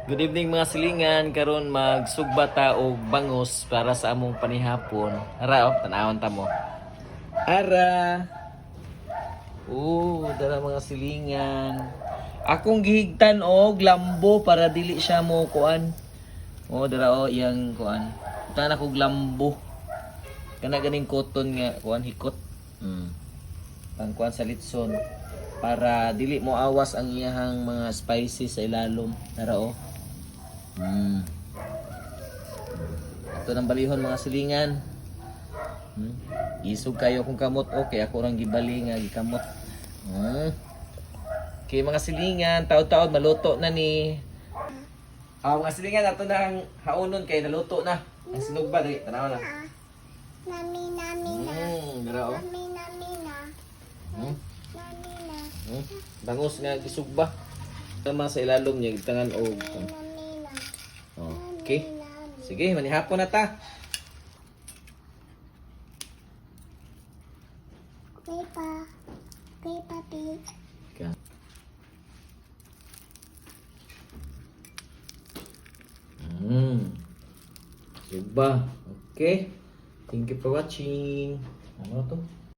Good evening mga silingan, karon magsugbata og bangos para sa among panihapon. Ara tanawon ta mo. Ara. Dala mga silingan. Akong gihigtan og lambo para dili siya mo kuan. Dala iyang kuan. Tanan ako lambo. Kana ganing cotton nga kuan hikot. Pang kuan sa litson para dili mo awas ang iyahang mga spices sa ilalom. Tara Ito ng balihon mga silingan. Isog kayo kung kamot okay ako rang gibali nga gikamot. Okay mga silingan, taod-taod maluto na ni. Mga silingan ato nang haunon kay naluto na. Ang sinugba dali tanaw na. Nami na. Dara Nami na. Bangos nga gisugba. Tama sa ilalom niya gitangan og. Okay. Sige, manihapon na ta. Papi. Okay. Sugba. Okay. Thank you for watching. Ano to?